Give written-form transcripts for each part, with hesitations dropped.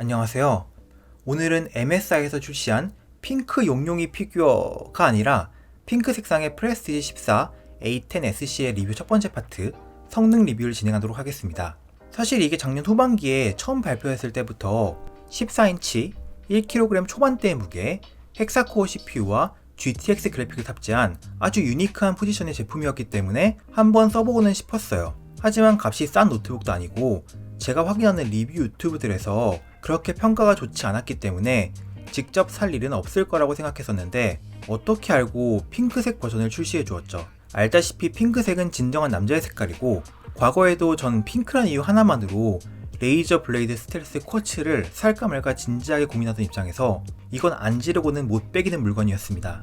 안녕하세요. 오늘은 MSI에서 출시한 핑크 용룡이 피규어가 아니라 핑크 색상의 프레스티지 14 A10SC의 리뷰 첫 번째 파트 성능 리뷰를 진행하도록 하겠습니다. 사실 이게 작년 후반기에 처음 발표했을 때부터 14인치 1kg 초반대의 무게, 헥사코어 CPU와 GTX 그래픽을 탑재한 아주 유니크한 포지션의 제품이었기 때문에 한번 써보고는 싶었어요. 하지만 값이 싼 노트북도 아니고 제가 확인하는 리뷰 유튜브들에서 그렇게 평가가 좋지 않았기 때문에 직접 살 일은 없을 거라고 생각했었는데 어떻게 알고 핑크색 버전을 출시해 주었죠. 알다시피 핑크색은 진정한 남자의 색깔이고 과거에도 전 핑크란 이유 하나만으로 레이저 블레이드 스텔스 쿼츠를 살까 말까 진지하게 고민하던 입장에서 이건 안 지르고는 못 빼기는 물건이었습니다.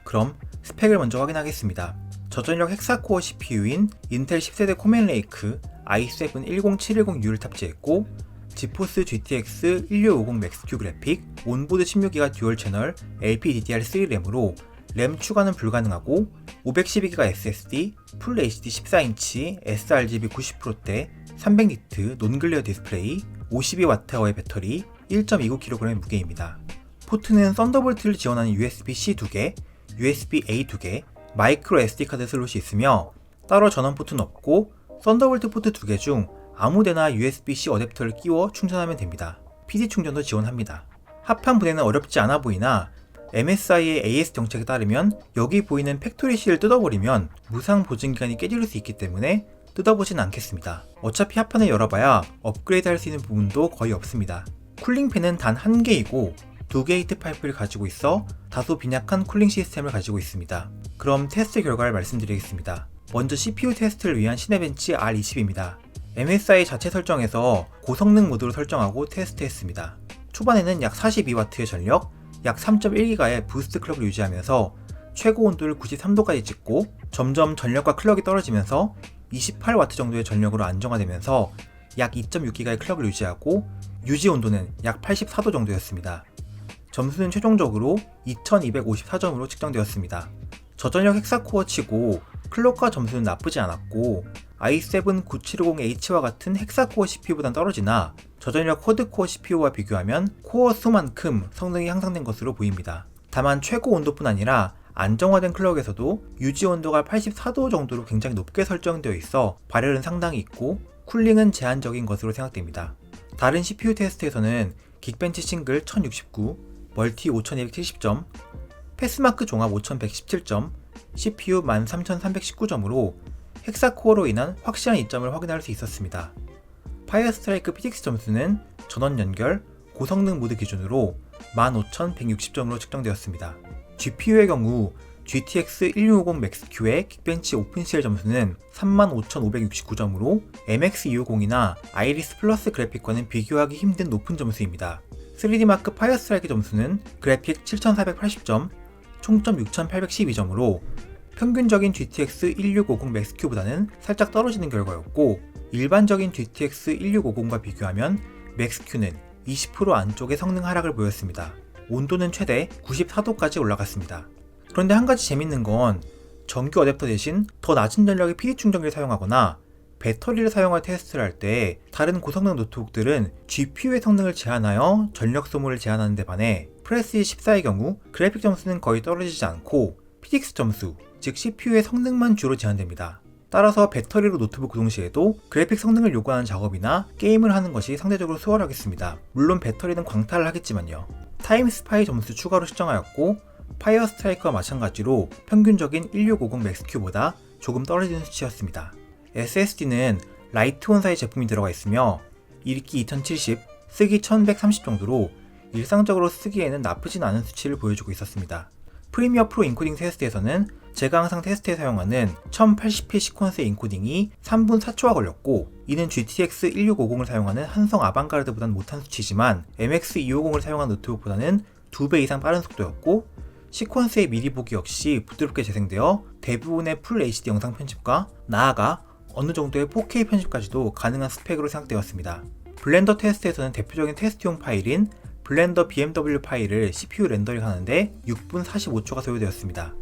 그럼 스펙을 먼저 확인하겠습니다. 저전력 헥사코어 CPU인 인텔 10세대 코멘 레이크 i7-10710U를 탑재했고 지포스 GTX 1650 맥스큐 그래픽, 온보드 16GB 듀얼 채널 LPDDR3 램으로 램 추가는 불가능하고 512GB SSD, 풀 HD 14인치 sRGB 90%대 300니트 논글레어 디스플레이, 52Wh의 배터리, 1.29kg 무게입니다. 포트는 썬더볼트를 지원하는 USB-C 2개, USB-A 2개, 마이크로 SD카드 슬롯이 있으며 따로 전원 포트는 없고 썬더볼트 포트 2개 중 아무데나 USB-C 어댑터를 끼워 충전하면 됩니다. PD 충전도 지원합니다. 합판 분해는 어렵지 않아 보이나 MSI의 AS 정책에 따르면 여기 보이는 팩토리 C를 뜯어버리면 무상 보증기간이 깨질 수 있기 때문에 뜯어보진 않겠습니다. 어차피 합판을 열어봐야 업그레이드 할 수 있는 부분도 거의 없습니다. 쿨링팬은 단 한 개이고 2개의 히트파이프를 가지고 있어 다소 빈약한 쿨링 시스템을 가지고 있습니다. 그럼 테스트 결과를 말씀드리겠습니다. 먼저 CPU 테스트를 위한 시네벤치 R20입니다. MSI 자체 설정에서 고성능 모드로 설정하고 테스트했습니다. 초반에는 약 42W의 전력, 약 3.1GB의 부스트 클럭을 유지하면서 최고 온도를 93도까지 찍고 점점 전력과 클럭이 떨어지면서 28W 정도의 전력으로 안정화되면서 약 2.6GB의 클럭을 유지하고 유지 온도는 약 84도 정도였습니다. 점수는 최종적으로 2254점으로 측정되었습니다. 저전력 헥사코어 치고 클럭과 점수는 나쁘지 않았고 i7-9750H와 같은 헥사코어 CPU보단 떨어지나 저전력 쿼드코어 CPU와 비교하면 코어 수만큼 성능이 향상된 것으로 보입니다. 다만 최고 온도뿐 아니라 안정화된 클럭에서도 유지 온도가 84도 정도로 굉장히 높게 설정되어 있어 발열은 상당히 있고 쿨링은 제한적인 것으로 생각됩니다. 다른 CPU 테스트에서는 긱벤치 싱글 1069, 멀티 5270점, 패스마크 종합 5117점, CPU 13319점으로 헥사코어로 인한 확실한 이점을 확인할 수 있었습니다. 파이어스트라이크 PTX 점수는 전원 연결, 고성능 모드 기준으로 15160점으로 측정되었습니다. GPU의 경우 GTX 1650 맥스큐의 긱벤치 오픈CL 점수는 35569점으로 MX250이나 아이리스 플러스 그래픽과는 비교하기 힘든 높은 점수입니다. 3D마크 파이어스트라이크 점수는 그래픽 7480점, 총점 6812점으로 평균적인 GTX 1650 맥스큐보다는 살짝 떨어지는 결과였고 일반적인 GTX 1650과 비교하면 맥스큐는 20% 안쪽의 성능 하락을 보였습니다. 온도는 최대 94도까지 올라갔습니다. 그런데 한 가지 재밌는 건 전기 어댑터 대신 더 낮은 전력의 PD 충전기를 사용하거나 배터리를 사용할 테스트를 할 때 다른 고성능 노트북들은 GPU의 성능을 제한하여 전력 소모를 제한하는 데 반해 프레스티지 14의 경우 그래픽 점수는 거의 떨어지지 않고 PTX 점수, 즉 CPU의 성능만 주로 제한됩니다. 따라서 배터리로 노트북 구동 시에도 그래픽 성능을 요구하는 작업이나 게임을 하는 것이 상대적으로 수월하겠습니다. 물론 배터리는 광탈을 하겠지만요. 타임스파이 점수 추가로 측정하였고 파이어 스트라이크와 마찬가지로 평균적인 1650 맥스큐보다 조금 떨어지는 수치였습니다. SSD는 라이트 온사의 제품이 들어가 있으며 읽기 2070, 쓰기 1130 정도로 일상적으로 쓰기에는 나쁘진 않은 수치를 보여주고 있었습니다. 프리미어 프로 인코딩 테스트에서는 제가 항상 테스트에 사용하는 1080p 시퀀스의 인코딩이 3분 4초가 걸렸고 이는 GTX 1650을 사용하는 한성 아방가르드보단 못한 수치지만 MX250을 사용한 노트북보다는 2배 이상 빠른 속도였고 시퀀스의 미리 보기 역시 부드럽게 재생되어 대부분의 풀 HD 영상 편집과 나아가 어느 정도의 4K 편집까지도 가능한 스펙으로 생각되었습니다. 블렌더 테스트에서는 대표적인 테스트용 파일인 블렌더 BMW 파일을 CPU 렌더링 하는데 6분 45초가 소요되었습니다.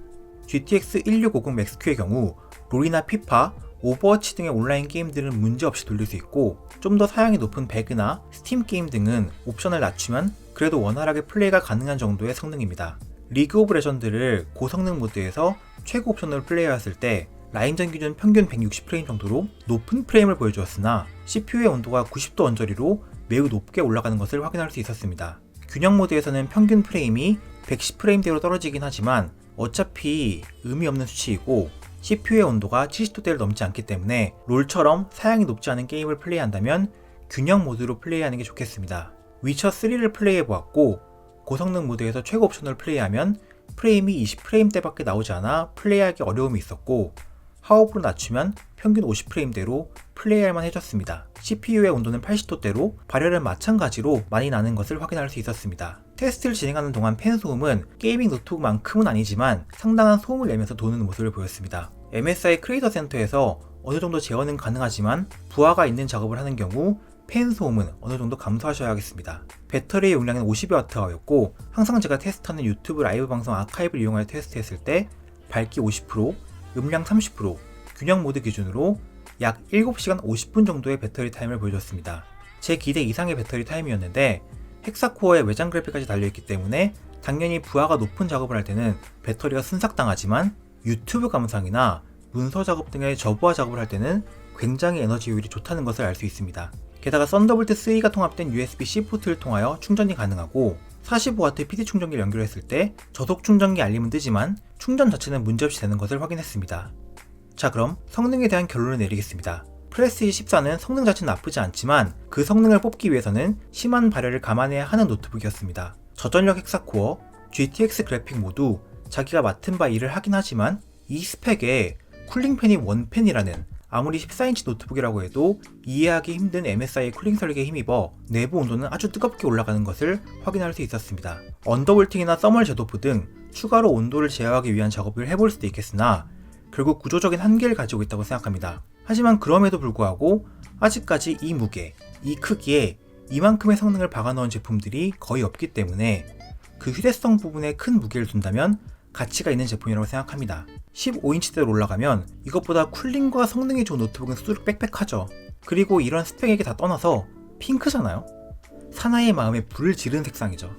GTX 1650 맥스큐의 경우 롤이나 피파, 오버워치 등의 온라인 게임들은 문제없이 돌릴 수 있고, 좀 더 사양이 높은 배그나 스팀 게임 등은 옵션을 낮추면 그래도 원활하게 플레이가 가능한 정도의 성능입니다. 리그 오브 레전드를 고성능 모드에서 최고 옵션으로 플레이하였을 때 라인전 기준 평균 160프레임 정도로 높은 프레임을 보여주었으나 CPU의 온도가 90도 언저리로 매우 높게 올라가는 것을 확인할 수 있었습니다. 균형 모드에서는 평균 프레임이 110프레임대로 떨어지긴 하지만 어차피 의미 없는 수치이고 CPU의 온도가 70도대를 넘지 않기 때문에 롤처럼 사양이 높지 않은 게임을 플레이한다면 균형 모드로 플레이하는 게 좋겠습니다. 위쳐3를 플레이해보았고 고성능 모드에서 최고 옵션을 플레이하면 프레임이 20프레임대밖에 나오지 않아 플레이하기 어려움이 있었고 하업으로 낮추면 평균 50프레임대로 플레이할만 해졌습니다. CPU의 온도는 80도대로 발열은 마찬가지로 많이 나는 것을 확인할 수 있었습니다. 테스트를 진행하는 동안 팬 소음은 게이밍 노트북만큼은 아니지만 상당한 소음을 내면서 도는 모습을 보였습니다. MSI 크리에이터 센터에서 어느 정도 제어는 가능하지만 부하가 있는 작업을 하는 경우 팬 소음은 어느 정도 감수하셔야 하겠습니다. 배터리의 용량은 50Wh였고 항상 제가 테스트하는 유튜브 라이브 방송 아카이브를 이용하여 테스트했을 때 밝기 50%, 음량 30%, 균형 모드 기준으로 약 7시간 50분 정도의 배터리 타임을 보여줬습니다. 제 기대 이상의 배터리 타임이었는데 헥사코어에 외장 그래픽까지 달려있기 때문에 당연히 부하가 높은 작업을 할 때는 배터리가 순삭당하지만 유튜브 감상이나 문서 작업 등의 저부하 작업을 할 때는 굉장히 에너지 효율이 좋다는 것을 알 수 있습니다. 게다가 썬더볼트 3가 통합된 USB-C 포트를 통하여 충전이 가능하고 45W PD 충전기를 연결했을 때 저속 충전기 알림은 뜨지만 충전 자체는 문제없이 되는 것을 확인했습니다. 자, 그럼 성능에 대한 결론을 내리겠습니다. 프레스티지 14는 성능 자체는 나쁘지 않지만 그 성능을 뽑기 위해서는 심한 발열을 감안해야 하는 노트북이었습니다. 저전력 헥사코어, GTX 그래픽 모두 자기가 맡은 바 일을 하긴 하지만 이 스펙에 쿨링팬이 원팬이라는 아무리 14인치 노트북이라고 해도 이해하기 힘든 MSI 쿨링 설계에 힘입어 내부 온도는 아주 뜨겁게 올라가는 것을 확인할 수 있었습니다. 언더볼팅이나 서멀 제도프 등 추가로 온도를 제어하기 위한 작업을 해볼 수도 있겠으나 결국 구조적인 한계를 가지고 있다고 생각합니다. 하지만 그럼에도 불구하고 아직까지 이 무게, 이 크기에 이만큼의 성능을 박아넣은 제품들이 거의 없기 때문에 그 휴대성 부분에 큰 무게를 둔다면 가치가 있는 제품이라고 생각합니다. 15인치대로 올라가면 이것보다 쿨링과 성능이 좋은 노트북은 수두룩 빽빽하죠. 그리고 이런 스펙에게 다 떠나서 핑크잖아요? 사나이의 마음에 불을 지르는 색상이죠.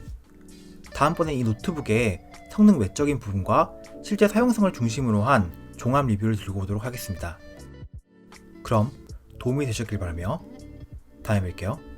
다음번에 이 노트북의 성능 외적인 부분과 실제 사용성을 중심으로 한 종합 리뷰를 들고 오도록 하겠습니다. 그럼 도움이 되셨길 바라며 다음에 뵐게요.